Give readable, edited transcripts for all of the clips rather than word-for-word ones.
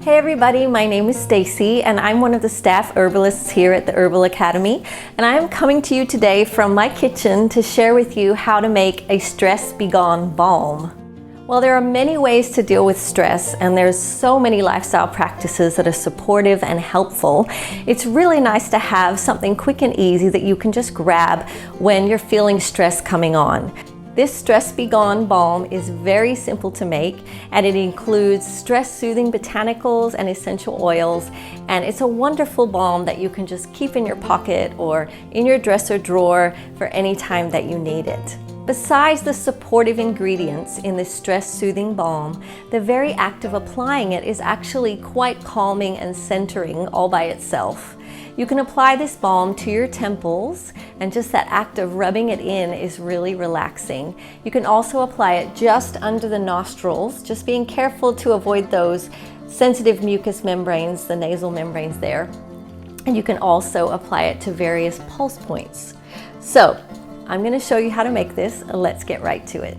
Hey everybody, my name is Stacy and I'm one of the staff herbalists here at the Herbal Academy, and I'm coming to you today from my kitchen to share with you how to make a stress begone balm. Well, there are many ways to deal with stress and there's so many lifestyle practices that are supportive and helpful. It's really nice to have something quick and easy that you can just grab when you're feeling stress coming on. This Stress Begone Balm is very simple to make, and it includes stress-soothing botanicals and essential oils, and it's a wonderful balm that you can just keep in your pocket or in your dresser drawer for any time that you need it. Besides the supportive ingredients in this stress-soothing balm, the very act of applying it is actually quite calming and centering all by itself. You can apply this balm to your temples, and just that act of rubbing it in is really relaxing. You can also apply it just under the nostrils, just being careful to avoid those sensitive mucous membranes, the nasal membranes there. And you can also apply it to various pulse points. So, I'm going to show you how to make this, and let's get right to it.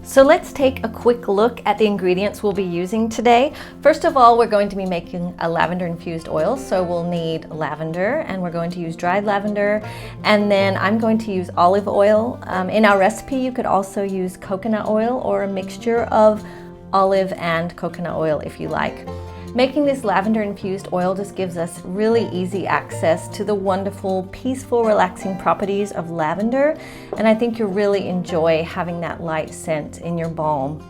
So let's take a quick look at the ingredients we'll be using today. First of all, we're going to be making a lavender infused oil, so we'll need lavender, and we're going to use dried lavender, and then I'm going to use olive oil. In our recipe, you could also use coconut oil or a mixture of olive and coconut oil if you like. Making this lavender infused oil just gives us really easy access to the wonderful, peaceful, relaxing properties of lavender, and I think you'll really enjoy having that light scent in your balm.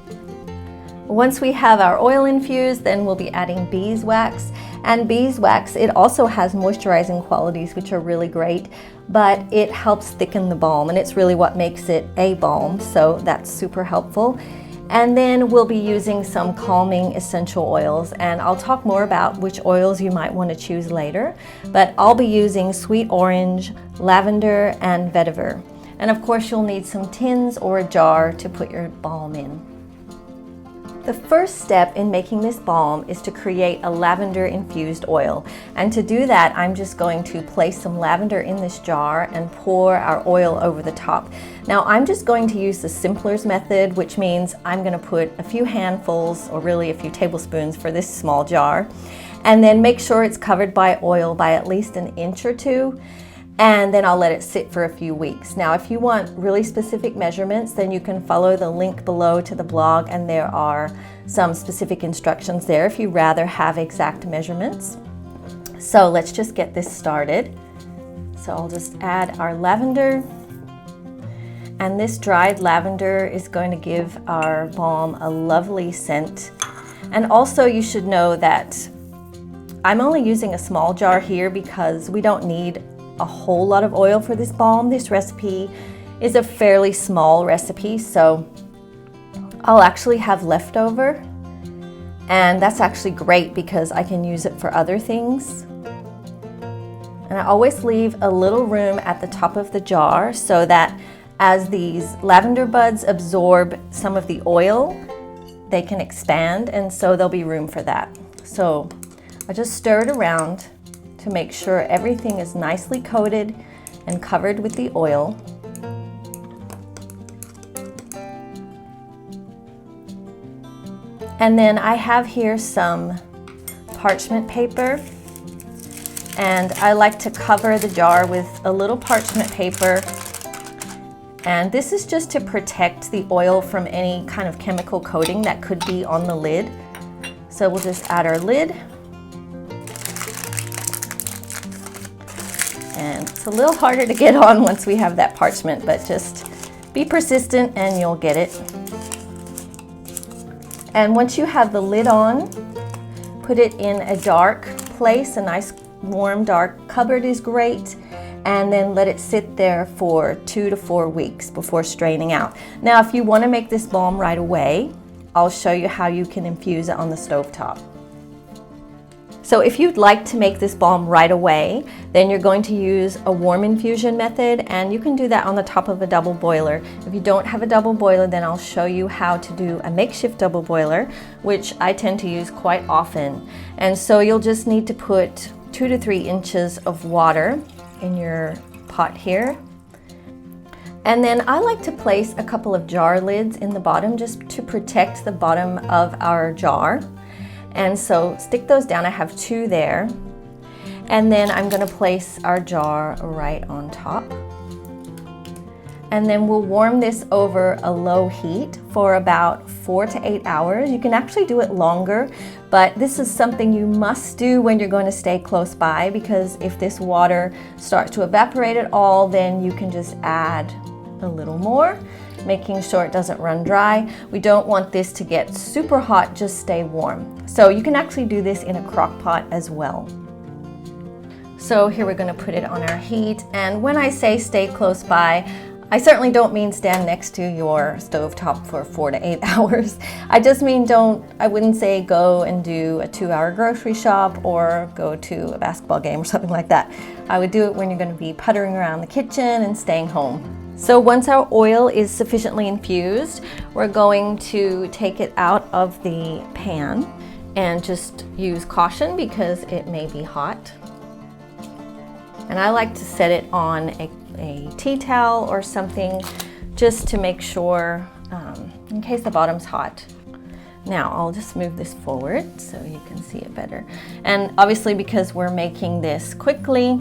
Once we have our oil infused, then we'll be adding beeswax. And beeswax, it also has moisturizing qualities which are really great, but it helps thicken the balm, and it's really what makes it a balm, so that's super helpful. And then we'll be using some calming essential oils, and I'll talk more about which oils you might want to choose later, but I'll be using sweet orange, lavender, and vetiver. And of course you'll need some tins or a jar to put your balm in. The first step in making this balm is to create a lavender infused oil. And to do that, I'm just going to place some lavender in this jar and pour our oil over the top. Now, I'm just going to use the simplest method, which means I'm going to put a few handfuls, or really a few tablespoons for this small jar, and then make sure it's covered by oil by at least an inch or two. And then I'll let it sit for a few weeks. Now, if you want really specific measurements, then you can follow the link below to the blog, and there are some specific instructions there if you rather have exact measurements. So let's just get this started. So I'll just add our lavender, and this dried lavender is going to give our balm a lovely scent. And also you should know that I'm only using a small jar here because we don't need a whole lot of oil for this balm. This recipe is a fairly small recipe, so I'll actually have leftover, and that's actually great because I can use it for other things. And I always leave a little room at the top of the jar so that as these lavender buds absorb some of the oil, they can expand, and so there'll be room for that. So I just stir it around to make sure everything is nicely coated and covered with the oil. And then I have here some parchment paper, and I like to cover the jar with a little parchment paper, and this is just to protect the oil from any kind of chemical coating that could be on the lid. So we'll just add our lid. And it's a little harder to get on once we have that parchment, but just be persistent and you'll get it. And once you have the lid on, put it in a dark place. A nice warm dark cupboard is great, and then let it sit there for 2 to 4 weeks before straining out. Now, if you want to make this balm right away, I'll show you how you can infuse it on the stovetop. So if you'd like to make this balm right away, then you're going to use a warm infusion method, and you can do that on the top of a double boiler. If you don't have a double boiler, then I'll show you how to do a makeshift double boiler, which I tend to use quite often. And so you'll just need to put 2 to 3 inches of water in your pot here. And then I like to place a couple of jar lids in the bottom just to protect the bottom of our jar. And so stick those down. I have 2 there. And then I'm going to place our jar right on top. And then we'll warm this over a low heat for about 4 to 8 hours. You can actually do it longer, but this is something you must do when you're going to stay close by, because if this water starts to evaporate at all, then you can just add a little more, making sure it doesn't run dry. We don't want this to get super hot, just stay warm. So you can actually do this in a crock pot as well. So here we're going to put it on our heat, and when I say stay close by, I certainly don't mean stand next to your stovetop for 4 to 8 hours. I just mean I wouldn't say go and do a 2-hour grocery shop or go to a basketball game or something like that. I would do it when you're going to be puttering around the kitchen and staying home. So once our oil is sufficiently infused, we're going to take it out of the pan and just use caution because it may be hot. And I like to set it on a tea towel or something just to make sure in case the bottom's hot. Now I'll just move this forward so you can see it better. And obviously, because we're making this quickly,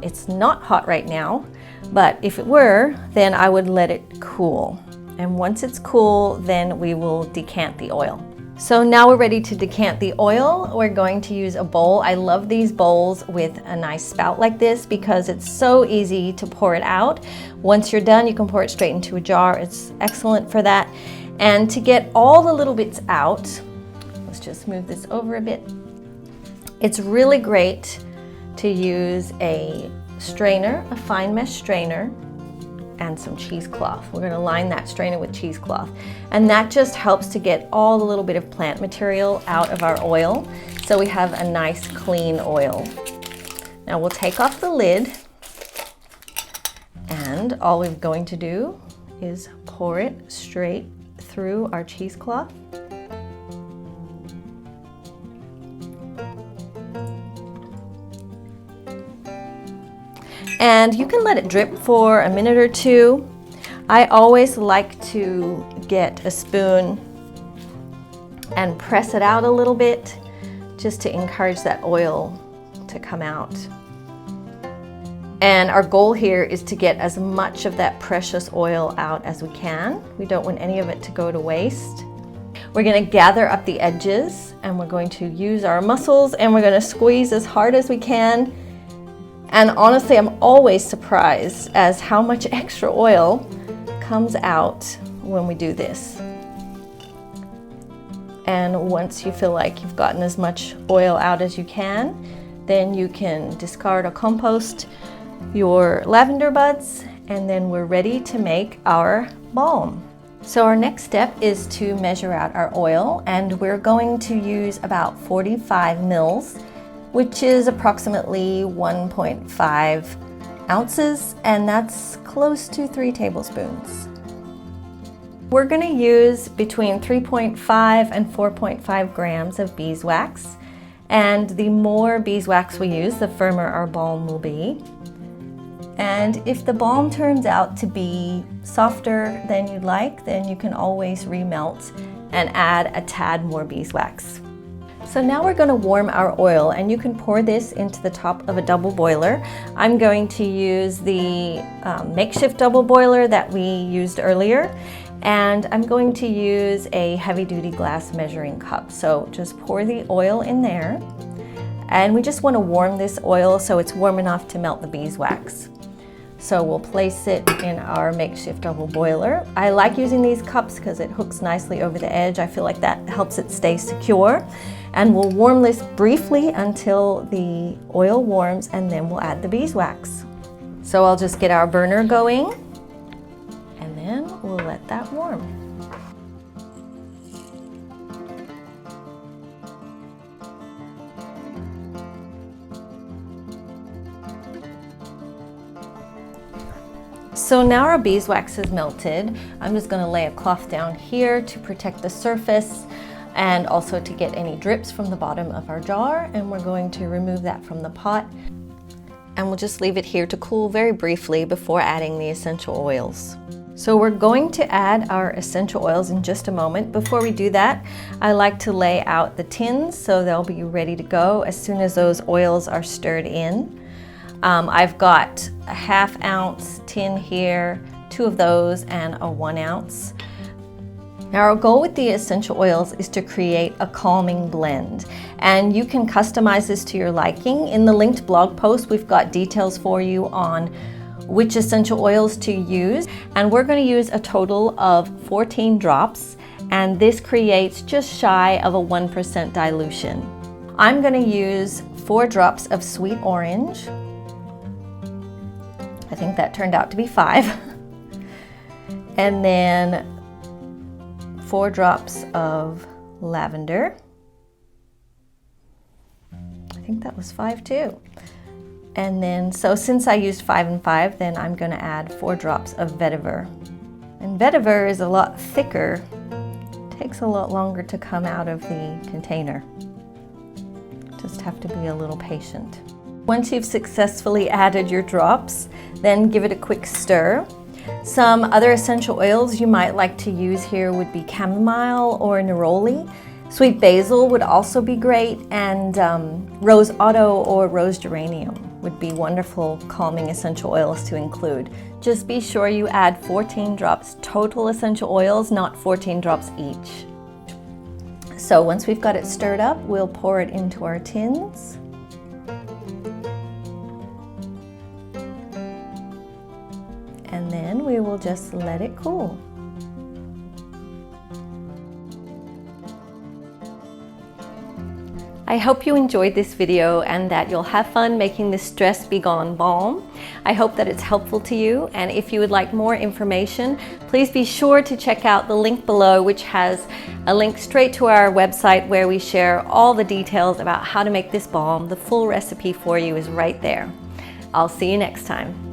it's not hot right now, but if it were, then I would let it cool. And once it's cool, then we will decant the oil. So now we're ready to decant the oil. We're going to use a bowl. I love these bowls with a nice spout like this because it's so easy to pour it out. Once you're done, you can pour it straight into a jar. It's excellent for that. And to get all the little bits out, let's just move this over a bit. It's really great to use a strainer, a fine mesh strainer, and some cheesecloth. We're going to line that strainer with cheesecloth, and that just helps to get all the little bit of plant material out of our oil, so we have a nice clean oil. Now we'll take off the lid, and all we're going to do is pour it straight through our cheesecloth. And you can let it drip for a minute or 2. I always like to get a spoon and press it out a little bit just to encourage that oil to come out. And our goal here is to get as much of that precious oil out as we can. We don't want any of it to go to waste. We're going to gather up the edges, and we're going to use our muscles, and we're going to squeeze as hard as we can. And honestly, I'm always surprised as how much extra oil comes out when we do this. And once you feel like you've gotten as much oil out as you can, then you can discard or compost your lavender buds, and then we're ready to make our balm. So our next step is to measure out our oil, and we're going to use about 45 mils, which is approximately 1.5 ounces, and that's close to 3 tablespoons. We're going to use between 3.5 and 4.5 grams of beeswax, and the more beeswax we use, the firmer our balm will be. And if the balm turns out to be softer than you'd like, then you can always remelt and add a tad more beeswax. So now we're going to warm our oil, and you can pour this into the top of a double boiler. I'm going to use the makeshift double boiler that we used earlier, and I'm going to use a heavy-duty glass measuring cup. So just pour the oil in there, and we just want to warm this oil so it's warm enough to melt the beeswax. So we'll place it in our makeshift double boiler. I like using these cups because it hooks nicely over the edge. I feel like that helps it stay secure. And we'll warm this briefly until the oil warms, and then we'll add the beeswax. So I'll just get our burner going, and then we'll let that warm. So now our beeswax is melted. I'm just going to lay a cloth down here to protect the surface and also to get any drips from the bottom of our jar, and we're going to remove that from the pot, and we'll just leave it here to cool very briefly before adding the essential oils. So we're going to add our essential oils in just a moment. Before we do that, I like to lay out the tins so they'll be ready to go as soon as those oils are stirred in. I've got a 1/2 ounce tin here, 2 of those, and a 1 ounce. Now our goal with the essential oils is to create a calming blend, and you can customize this to your liking. In the linked blog post, we've got details for you on which essential oils to use, and we're going to use a total of 14 drops, and this creates just shy of a 1% dilution. I'm going to use 4 drops of sweet orange. I think that turned out to be 5. And then 4 drops of lavender. I think that was 5 too. And then, so since I used 5 and 5, then I'm going to add 4 drops of vetiver. And vetiver is a lot thicker. It takes a lot longer to come out of the container. Just have to be a little patient. Once you've successfully added your drops, then give it a quick stir. Some other essential oils you might like to use here would be chamomile or neroli. Sweet basil would also be great, and rose otto or rose geranium would be wonderful calming essential oils to include. Just be sure you add 14 drops total essential oils, not 14 drops each. So once we've got it stirred up, we'll pour it into our tins. And then we will just let it cool. I hope you enjoyed this video and that you'll have fun making this Stress Be Gone balm. I hope that it's helpful to you, and if you would like more information, please be sure to check out the link below, which has a link straight to our website where we share all the details about how to make this balm. The full recipe for you is right there. I'll see you next time.